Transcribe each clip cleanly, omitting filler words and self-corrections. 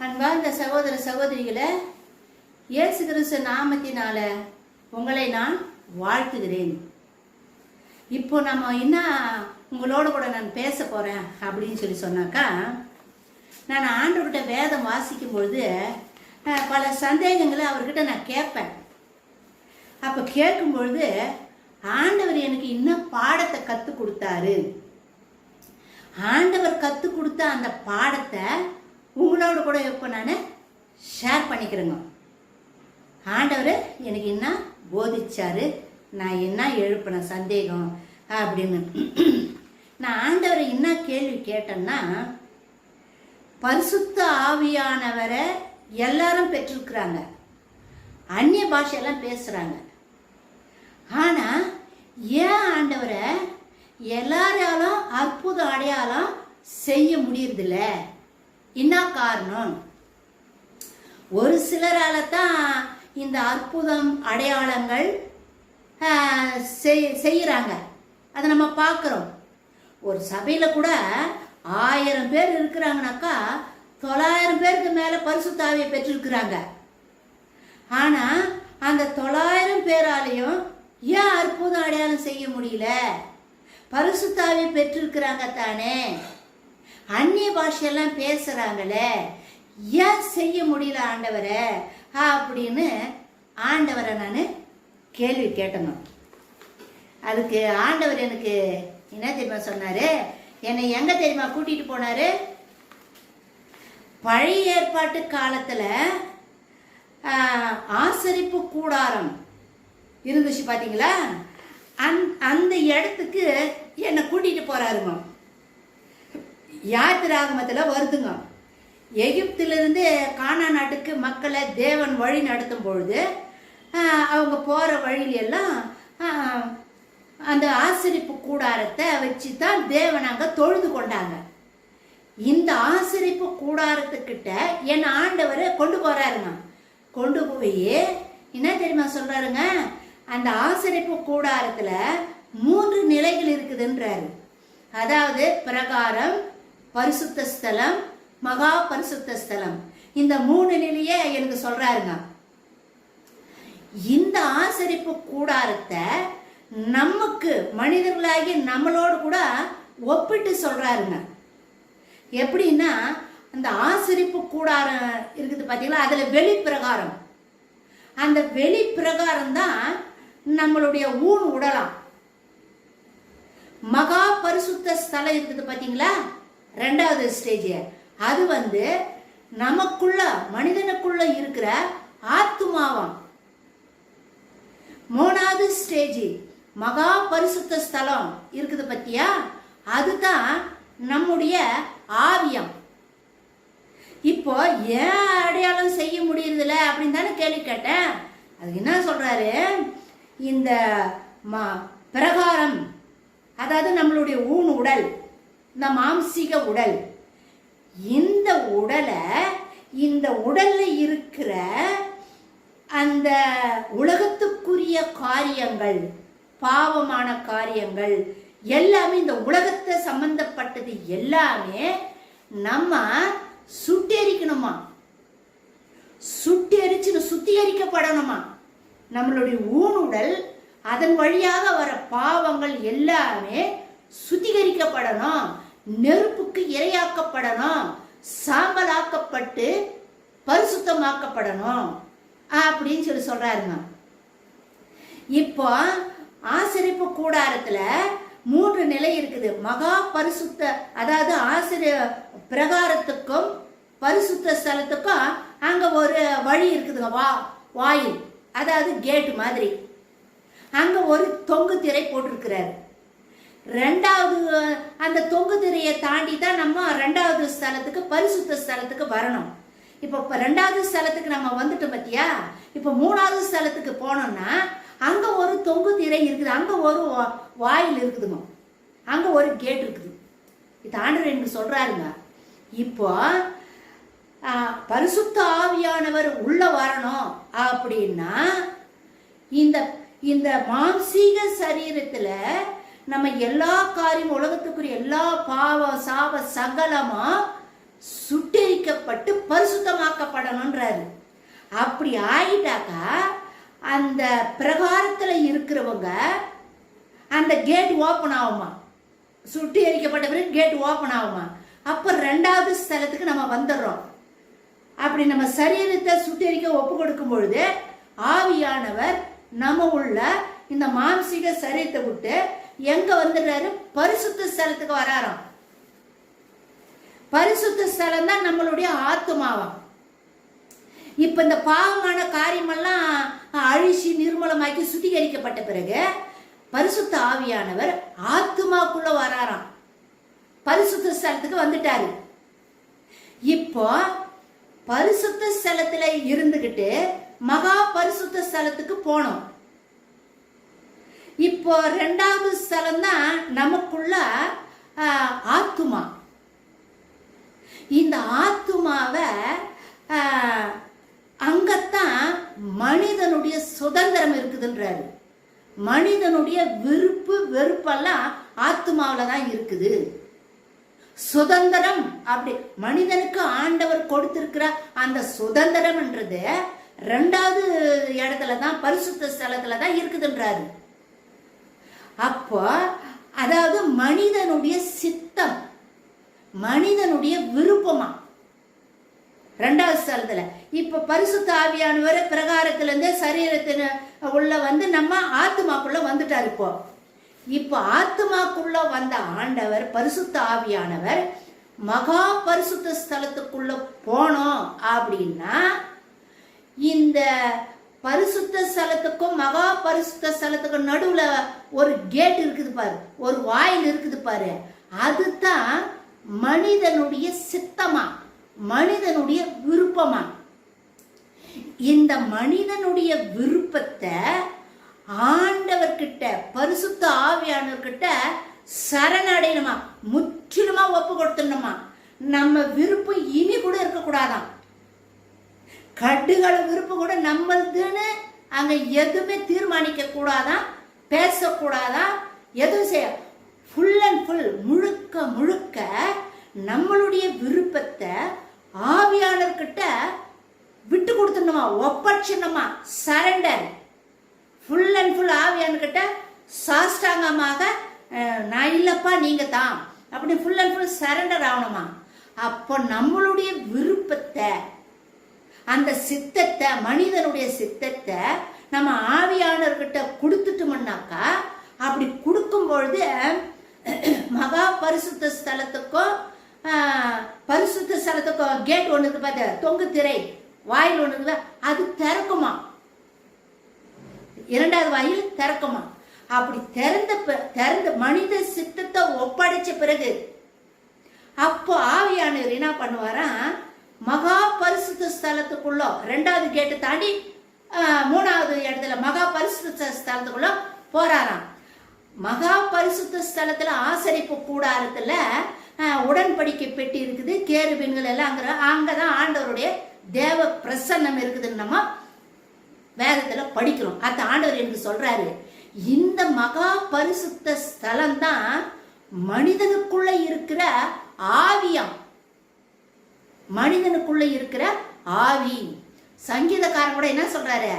அன்பார்ந்த சகோதர சகோதரிகளை, இயேசு கிறிஸ்து நாமத்தினால உங்களை நான் வாழ்த்துகிறேன். இப்போ நம்ம என்ன உங்களோட கூட நான் பேச போறேன் அப்படின்னு சொன்னாக்கா, நான் ஆண்டவர்கிட்ட வேதம் வாசிக்கும் பொழுது பல சந்தேகங்களை அவர்கிட்ட நான் கேட்பேன். அப்போ கேட்கும் பொழுது ஆண்டவர் எனக்கு இன்னும் பாடத்தை கற்றுக் கொடுத்தாரு. ஆண்டவர் கற்றுக் கொடுத்த அந்த பாடத்தை உங்களோட கூட இப்போ நான் ஷேர் பண்ணிக்கிறேங்க. ஆண்டவர் எனக்கு என்ன போதிச்சாரு, நான் என்ன எழுப்பின சந்தேகம் அப்படின்னு. நான் ஆண்டவரை என்ன கேள்வி கேட்டேன்னா, பரிசுத்த ஆவியானவரை எல்லாரும் பெற்றிருக்கிறாங்க, அந்நிய பாஷையெல்லாம் பேசுகிறாங்க. ஆனால் ஏன் ஆண்டவரை எல்லாராலும் அற்புத அடையாளம் செய்ய முடியறதில்ல? என்ன காரணம்? ஒரு சிலரால தான் இந்த அற்புதம் அடையாளங்கள் செய்யறாங்க, அதை நம்ம பார்க்குறோம். ஒரு சபையில் கூட 1000 பேர் இருக்கிறாங்கனாக்கா 900 பேருக்கு மேலே பரிசுத்த ஆவியை பெற்றிருக்கிறாங்க. ஆனால் அந்த 900 பேராலையும் ஏன் அற்புதம் அடையாளம் செய்ய முடியல? பரிசுத்த ஆவியை பெற்றிருக்கிறாங்க தானே, அந்நிய பாஷையெல்லாம் பேசுகிறாங்களே, ஏன் செய்ய முடியல ஆண்டவரை அப்படின்னு ஆண்டவரை நான் கேள்வி கேட்டணும். அதுக்கு ஆண்டவர் எனக்கு என்ன தெரியுமா சொன்னார்? என்னை எங்கே தெரியுமா கூட்டிகிட்டு போனார்? பழைய ஏற்பாட்டு காலத்தில் ஆசரிப்பு கூடாரம் இருந்துச்சு பார்த்தீங்களா, அந்த இடத்துக்கு என்னை கூட்டிகிட்டு போகிறாருங்க. யாத்திராகமத்தில் வருதுங்க. எகிப்திலிருந்து கானா நாட்டுக்கு மக்களை தேவன் வழி நடத்தும் பொழுது அவங்க போகிற வழியிலெல்லாம் அந்த ஆசரிப்பு கூடாரத்தை வச்சு தான் தேவன் அங்கே தொழுது கொண்டாங்க. இந்த ஆசரிப்பு கூடாரத்துக்கிட்ட என் ஆண்டவர் கொண்டு போகிறாருங்க. கொண்டு போய் என்ன தெரியுமா சொல்கிறாருங்க? அந்த ஆசரிப்பு கூடாரத்தில் 3 நிலைகள் இருக்குதுன்றாரு. அதாவது பிரகாரம், பரிசுத்த ஸ்தலம், மகா பரிசுத்த ஸ்தலம். இந்த 3 நிலையை எனக்கு சொல்றாருங்க. இந்த ஆசரிப்பு கூடாரத்தை நமக்கு மனிதர்களாகி நம்மளோடு கூட ஒப்பிட்டு சொல்றாருங்க. எப்படின்னா, அந்த ஆசரிப்பு கூடாரம் இருக்குது பார்த்தீங்களா, அதுல வெளிப்பிரகாரம். அந்த வெளிப்பிரகாரம் தான் நம்மளுடைய ஊன் உடலாம். மகா பரிசுத்த ஸ்தலம் இருக்குது பார்த்தீங்களா, 2வது ஸ்டேஜ். அது நமக்குள்ள மனிதனுக்குள்ள இருக்கிற ஆத்துமாவாம். 3வது ஸ்டேஜ் மகா பரிசுத்த ஸ்தலம் இருக்குது பத்தியா, அதுதான் நம்முடைய ஆவியம். இப்போ ஏன் அடையாளம் செய்ய முடியறதில்ல அப்படின்னு தானே கேள்வி கேட்டேன். அதுக்கு என்ன சொல்றாரு? இந்த பிரகாரம், அதாவது நம்மளுடைய ஊன் உடல், இந்த மாம்சீக உடல், இந்த உடலை, இந்த உடல்ல இருக்கிற அந்த உலகத்துக்குரிய காரியங்கள், பாவமான காரியங்கள் எல்லாமே, இந்த உலகத்தை சம்பந்தப்பட்டது எல்லாமே நம்ம சுட்டெரிக்கணுமா, சுட்டெரிச்சு சுத்திகரிக்கப்படணுமா. நம்மளுடைய ஊனுடல், அதன் வழியாக வர பாவங்கள் எல்லாமே சுத்திகரிக்கப்படணும், நெருப்புக்கு இரையாக்கப்படணும், சாம்பலாக்கப்பட்டு பரிசுத்தமாக்கப்படணும் அப்படின்னு சொல்றாருங்க. இப்போ ஆசரிப்பு கூடாரத்துல 3 நிலை இருக்குது. மகா பரிசுத்த, அதாவது ஆசிரிய பிரகாரத்துக்கும் பரிசுத்த ஸ்தலத்துக்கும் அங்க ஒரு வழி இருக்குதுங்க, வாயில், அதாவது கேட்டு மாதிரி. அங்க ஒரு தொங்கு திரை போட்டிருக்கிறாரு. 2வது அந்த தொங்கு திரையை தாண்டி தான் நம்ம 2வது ஸ்தலத்துக்கு, பரிசுத்த ஸ்தலத்துக்கு வரணும். இப்போ 2வது ஸ்தலத்துக்கு நம்ம வந்துட்டோம் பத்தியா. இப்போ 3வது ஸ்தலத்துக்கு போனோம்னா அங்க ஒரு தொங்கு திரை இருக்குது, அங்க ஒரு வாயில் இருக்குதுங்க, அங்க ஒரு கேட் இருக்குது. இது ஆண்டவர் எனக்கு சொல்றாருங்க. இப்போ பரிசுத்த ஆவியானவர் உள்ள வரணும் அப்படின்னா இந்த இந்த மாம்சீக சரீரத்துல நம்ம எல்லா காரியம், உலகத்துக்குரிய எல்லா பாவ சாப சகலமா சுட்டெரிக்கப்பட்டு பரிசுத்தமாக்கப்படணும்ன்றாரு. அப்படி ஆயிட்டாக்கா அந்த பிரகாரத்துல இருக்கிறவங்க அந்த கேட் ஓப்பன் ஆகுமா, சுட்டி எரிக்கப்பட்ட பிறகு கேட் ஓப்பன் ஆகுமா. அப்ப ரெண்டாவது ஸ்தலத்துக்கு நம்ம வந்துடுறோம். அப்படி நம்ம சரீரத்தை சுட்டெரிக்க ஒப்பு கொடுக்கும் பொழுது ஆவியானவர் நம்ம உள்ள இந்த மாம்சீக சரீரத்தை விட்டு எங்க வந்துடுறாரு, பரிசுத்த ஸ்தலத்துக்கு வராராம். பரிசுத்த ஸ்தலம் தான் நம்மளுடைய ஆத்துமாவாம். இப்ப இந்த பாவமான காரியமெல்லாம் அழிச்சு நிர்மூலமாக்கி சுத்திகரிக்கப்பட்ட பிறகு பரிசுத்த ஆவியானவர் ஆத்துமாக்குள்ள வராராம். பரிசுத்த ஸ்தலத்துக்கு வந்துட்டாரு. இப்போ பரிசுத்த ஸ்தலத்துல இருந்துகிட்டு மகா பரிசுத்த ஸ்தலத்துக்கு போனோம். இப்போ ரெண்டாவது ஸ்தலம் தான் நமக்குள்ள ஆத்துமா. இந்த ஆத்துமாவை அங்கத்தான் மனிதனுடைய சுதந்திரம் இருக்குதுன்றாரு. மனிதனுடைய விருப்பு வெறுப்பெல்லாம் ஆத்துமாவில தான் இருக்குது. சுதந்திரம் அப்படி மனிதனுக்கு ஆண்டவர் கொடுத்திருக்கிற அந்த சுதந்திரம்ன்றது ரெண்டாவது இடத்துல தான், பரிசுத்த ஸ்தலத்துல தான் இருக்குதுன்றாரு. அப்போ அதாவது மனிதனுடைய சித்தம், மனிதனுடைய விருப்பமா ரெண்டாவது ஸ்தலத்துல. இப்ப பரிசுத்த ஆவியானவர் பிரகாரத்துல இருந்து சரீரத்தின் உள்ள வந்து நம்ம ஆத்துமாக்குள்ள வந்துட்டார். இப்போ ஆத்துமாக்குள்ள வந்த ஆண்டவர் பரிசுத்த ஆவியானவர் மகா பரிசுத்த ஸ்தலத்துக்குள்ள போனோம் அப்படின்னா இந்த பரிசுத்த ஸ்தலத்துக்கும் மகா பரிசுத்த ஸ்தலத்துக்கும் நடுவுல ஒரு கேட் இருக்குது பாரு, ஒரு வாயில் இருக்குது பாரு. அதுதான் மனிதனுடைய சித்தமா, மனிதனுடைய விருப்பமா. இந்த மனிதனுடைய விருப்பத்தை ஆண்டவர்கிட்ட பரிசுத்த ஆவியானவர்கிட்ட சரணடையணுமா, முற்றிலுமா ஒப்பு கொடுத்துடணுமா. நம்ம விருப்பம் இனி கூட இருக்கக்கூடாதான். கட்டுகள விருப்பம் கூட நம்மளுதுன்னு அங்க எதுவுமே தீர்மானிக்க கூடாதான், பேசக்கூடாதான், எதுவும் செய்ய. ஃபுல் அண்ட் ஃபுல் முழுக்க முழுக்க நம்மளுடைய விருப்பத்தை ஆவியானவர்கிட்ட விட்டு கொடுத்துடணுமா, ஒப்படைச்சிடணுமா, சரண்டர். ஃபுல் அண்ட் ஃபுல் ஆவியானவர்கிட்ட சாஷ்டாங்கமாக நான் இல்லப்பா நீங்க தான் அப்படி ஃபுல் அண்ட் ஃபுல் சரண்டர் ஆகணுமா. அப்போ நம்மளுடைய விருப்பத்தை, அந்த சித்தத்தை, மனிதனுடைய சித்தத்தை நம்ம ஆவியானவர்கிட்ட கொடுத்துட்டோம்னாக்கா, அப்படி கொடுக்கும் பொழுது மகா பரிசுத்த ஸ்தலத்துக்கும் பரிசுத்த ஸ்தலத்துக்கும் கேட் ஒன்று இருக்கு பார்த்த, தொங்கு திரை வாயில் ஒன்று இருக்கு, அது திறக்குமா, இரண்டாவது வாயில் திறக்குமா. அப்படி திறந்த மனித சித்தத்தை ஒப்படைச்ச பிறகு அப்போ ஆவியானவர் என்ன பண்ணுவாரா, மகா பரிசுத்த ஸ்தலத்துக்குள்ள ரெண்டாவது கேட்டு தாண்டி மூணாவது இடத்துல மகா பரிசுத்த ஸ்தலத்துக்குள்ள போறாராம். மகா பரிசுத்த ஸ்தலத்துல ஆசரிப்பு கூடாரத்துல உடன்படிக்கை பெட்டி இருக்குது, கேருபீன்கள் எல்லாம் அங்கதான் ஆண்டவருடைய தேவ பிரசன்னம் இருக்குதுன்னு நம்ம வேதத்துல படிக்கிறோம். அந்த ஆண்டவர் எனக்கு சொல்றாரு, இந்த மகா பரிசுத்த ஸ்தலம் தான் மனிதனுக்குள்ள இருக்கிற ஆவியம், மனிதனுக்குள்ள இருக்கிற ஆவி. சங்கீதக்காரன் கூட என்ன சொல்றாரு,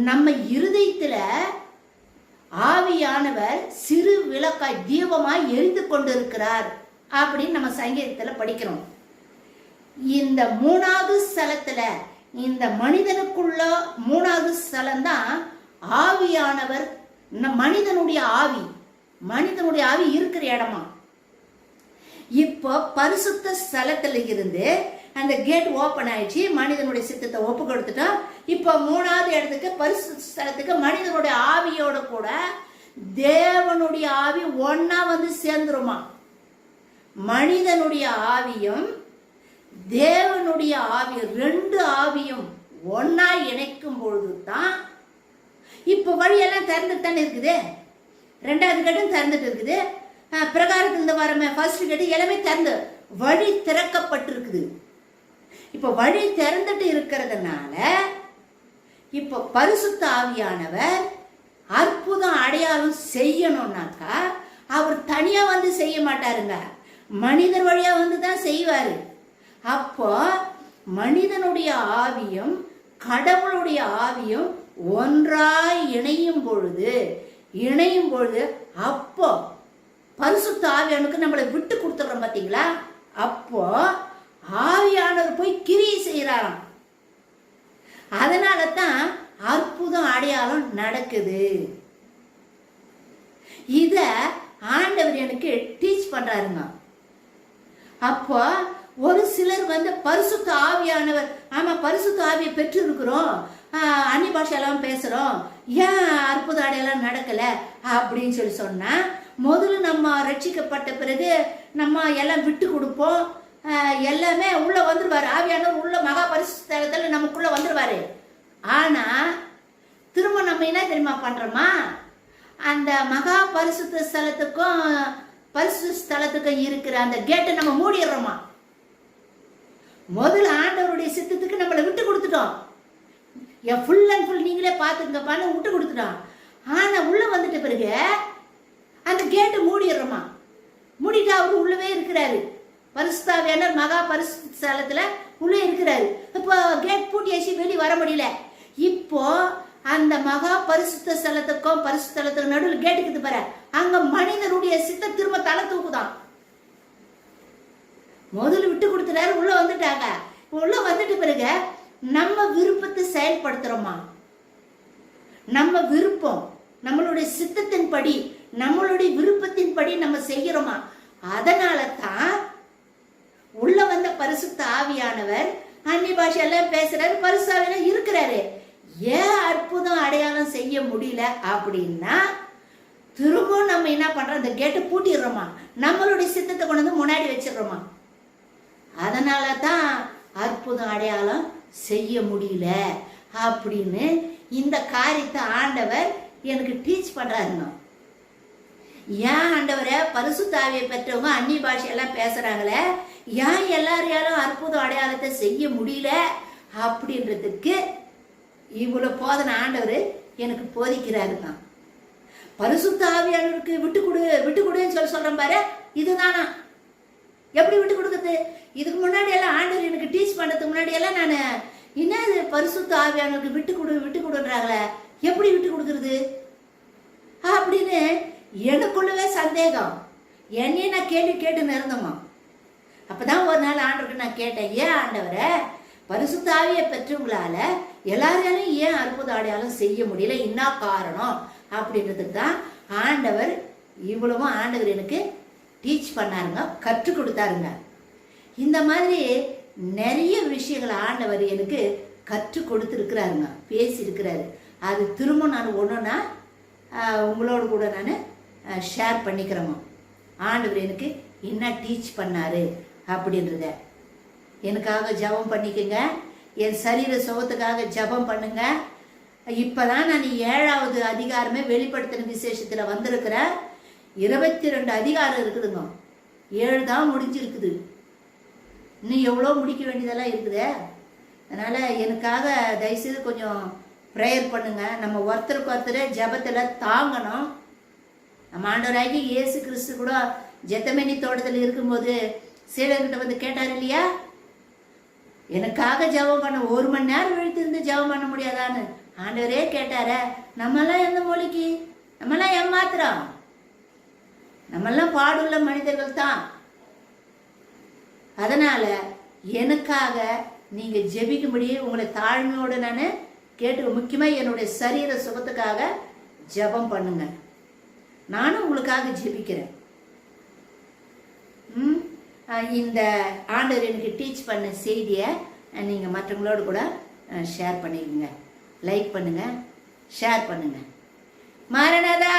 நம்ம இருதயத்துல ஆவியானவர் சிறு விளக்காய் தீபமாய் எரிந்து கொண்டு இருக்கிறார் அப்படின்னு நம்ம சங்கீதத்துல படிக்கிறோம். இந்த மூணாவது ஸ்தலத்துல, இந்த மனிதனுக்குள்ள மூணாவது ஸ்தலம் தான் ஆவியானவர், மனிதனுடைய ஆவி, மனிதனுடைய ஆவி இருக்கிற இடமா. இப்போ பரிசுத்த ஸ்தலத்துல இருந்து அந்த கேட் ஓபன் ஆயிடுச்சு, மனிதனுடைய சித்தத்தை ஒப்பு கொடுத்துட்டோம். இப்போ மூணாவது இடத்துக்கு பரிசுத்த ஸ்தலத்துக்கு மனிதனுடைய ஆவியோட கூட தேவனுடைய ஆவி ஒன்னா வந்து சேர்ந்துருமா. மனிதனுடைய ஆவியும் தேவனுடைய ஆவியும், ரெண்டு ஆவியும் ஒன்னா இணைக்கும் பொழுதுதான் இப்போ வழியெல்லாம் திறந்துட்டு தானே இருக்குது. ரெண்டாவது கேட்டும் திறந்துட்டு இருக்குது, பிரகாரத்திலிருந்து வரமே ஃபர்ஸ்ட் கேட்டு எல்லாமே திறந்து வழி திறக்கப்பட்டிருக்குது. இப்போ வழி திறந்துட்டு இருக்கிறதுனால இப்போ பரிசுத்த ஆவியானவர் அற்புதம் அடையாளம் செய்யணும்னாக்கா அவர் தனியா வந்து செய்ய மாட்டாருங்க. மனிதர் வழியா வந்து தான் செய்வாரு. அப்போ மனிதனுடைய ஆவியும் கடவுளுடைய ஆவியும் ஒன்றாய் இணையும் பொழுது அப்போ பரிசுத்த ஆவியானுக்கு நம்மளை விட்டு கொடுத்துறோம் பார்த்தீங்களா? அப்போ ஆவியானவர் போய் கிரியை செய்யறாராம். அதனால தான் அற்புதம் அடையாளம் நடக்குது. இத ஆண்டவர் எனக்கு டீச் பண்றாருங்க. அப்போ ஒரு சிலர் வந்து பரிசுத்த ஆவியானவர், ஆமா பரிசுத்த ஆவியை பெற்று இருக்கிறோம், அந்நிய பாஷையெல்லாம் பேசுறோம், ஏன் அற்புத அடையாளம் நடக்கல அப்படின்னு சொல்லி சொன்னா, முதல்ல நம்ம ரட்சிக்கப்பட்ட பிறகு நம்ம எல்லாம் விட்டு கொடுப்போம், எல்லாமே உள்ள வந்துருவாரு. ஆவியானவர் உள்ள மகா பரிசுத்தலத்துல நமக்குள்ள வந்துருவாரு. ஆனா திரும்ப நம்ம என்ன தெரியுமா பண்றோமா, அந்த மகா பரிசுத்த ஸ்தலத்துக்கும் பரிசுத்த ஸ்தலத்துக்கும் இருக்கிற அந்த கேட்டை நம்ம மூடிடுறோமா. முதல்ல ஆண்டவருடைய சித்தத்துக்கு நம்மளை விட்டு கொடுத்துட்டோம். ஃபுல் அண்ட் ஃபுல் நீங்களே பார்த்துங்கப்பான்னு விட்டு கொடுத்துட்டோம். ஆனா உள்ள வந்துட்ட பிறகு அந்த கேட்டு மூடிடுறோமா. மூடிட்டு அவரு உள்ளவே இருக்கிறாரு. பரிசுத்தாவியானவர் மகா பரிசுத்த ஸ்தலத்துல உள்ளே இருக்கிறாரு. இப்போ கேட் பூட்டியாச்சு, வெளியே வர முடியல. இப்போ அந்த மகா பரிசுத்த ஸ்தலத்துக்கும் பரிசுத்தலத்துக்கும் நடுவில் கேட்டுக்குது பாரு, அங்க மனிதனுடைய சித்த திரும்ப தலை தூக்குதான். முதல்ல விட்டு கொடுத்துட்டாரு, உள்ள வந்துட்டாங்க. உள்ள வந்துட்டு பிறகு நம்ம விருப்பத்தை செயல்படுத்துறோமா, நம்ம விருப்பம் நம்மளுடைய சித்தத்தின் படி நம்மளுடைய விருப்பத்தின் படி நம்ம செய்யறோமா. அதனால தான் உள்ள வந்த பரிசுத்த ஆவியானவர் அந்நிய பாஷையெல்லாம் பேசுறாரு, பரிசுத்தாவியானவர் இருக்கிறாரு. ஏன் அற்புதம் அடையாளம் செய்ய முடியல அப்படின்னா, திரும்ப நம்ம என்ன பண்றோம், இந்த கேட்டை பூட்டிடுறோமா, நம்மளுடைய சித்தத்தை கொண்டு வந்து முன்னாடி வச்சிடுறோமா. அதனால தான் அற்புதம் அடையாளம் செய்ய முடியல அப்படின்னு இந்த காரியத்தை ஆண்டவர் எனக்கு டீச் பண்றாருங்க. ஏன் ஆண்டவரை பரிசுத்த ஆவியை பெற்றவங்க அந்நிய பாஷையெல்லாம் பேசுறாங்களே, ஏன் எல்லாரையாலும் அற்புதம் அடையாளத்தை செய்ய முடியல அப்படின்றதுக்கு இவ்வளவு போதனை ஆண்டவர் எனக்கு போதிக்கிறாருங்க. பரிசுத்த ஆவியானவருக்கு விட்டு கொடுன்னு சொல்றேன் பாரு, இதுதானா எப்படி விட்டு கொடுக்குறது? இதுக்கு முன்னாடி எல்லாம் ஆண்டவர் எனக்கு டீச் பண்றதுக்கு முன்னாடி எல்லாம் நான் என்ன பரிசுத்த ஆவியானவருக்கு விட்டு கொடுன்றாங்களே, எப்படி விட்டு கொடுக்கறது அப்படின்னு எனக்குள்ளவே சந்தேகம். என்னையே நான் கேட்டு நிறந்தோமா. அப்பதான் ஒரு நாள் ஆண்டவருக்கு நான் கேட்டேன், ஏன் ஆண்டவரை பரிசுத்த ஆவியை பெற்றவங்களால எல்லாராலும் ஏன் அற்புத அடையாளம் செய்ய முடியல, என்ன காரணம் அப்படின்றதுக்கு தான் ஆண்டவர் இவ்வளவும் ஆண்டவர் எனக்கு டீச் பண்ணாருங்க, கற்றுக் கொடுத்தாருங்க. இந்த மாதிரி நிறைய விஷயங்களை ஆண்டவர் எனக்கு கற்றுக் கொடுத்துருக்கிறாருங்க, பேசியிருக்கிறாரு. அது திரும்ப நான் ஒன்றுனா உங்களோடு கூட நான் ஷேர் பண்ணிக்கிறேங்க. ஆண்டவர் எனக்கு என்ன டீச் பண்ணாரு அப்படின்றத எனக்காக ஜபம் பண்ணிக்கோங்க. என் சரீர சுகத்துக்காக ஜபம் பண்ணுங்க. இப்பதான் நான் 7வது அதிகாரமே வெளிப்படுத்தின விசேஷத்துல வந்திருக்கிறேன். 22 அதிகாரம் இருக்குதுங்க, 7 தான் முடிஞ்சிருக்குது. இன்னும் எவ்வளோ முடிக்க வேண்டியதெல்லாம் இருக்குதே. அதனால எனக்காக தயவுசெய்து கொஞ்சம் ப்ரேயர் பண்ணுங்க. நம்ம ஒருத்தருக்கு ஒருத்தர் ஜபத்துல தாங்கணும். நம்ம ஆண்டவராகி இயேசு கிறிஸ்து கூட ஜெத்தமேனி தோட்டத்தில் இருக்கும்போது சீடர்கிட்ட வந்து கேட்டார் இல்லையா, எனக்காக ஜபம் பண்ண 1 மணி நேரம் விழித்திருந்து ஜபம் பண்ண முடியாதான்னு ஆண்டவரே கேட்டார. நம்மெல்லாம் எந்த மொழிக்கு, நம்மெல்லாம் ஏமாத்திரம், நம்மெல்லாம் பாடுள்ள மனிதர்கள் தான். அதனால எனக்காக நீங்க ஜெபிக்கும்படி உங்களை தாழ்மையோடு நான் கேட்டு, முக்கியமா என்னுடைய சரீர சுகத்துக்காக ஜபம் பண்ணுங்க. நானும் உங்களுக்காக ஜெபிக்கிறேன். இந்த ஆண்டவர் எனக்கு டீச் பண்ண செய்தியை நீங்கள் மற்றவங்களோடு கூட ஷேர் பண்ணிக்கோங்க. லைக் பண்ணுங்க, ஷேர் பண்ணுங்க. மாரநாதா.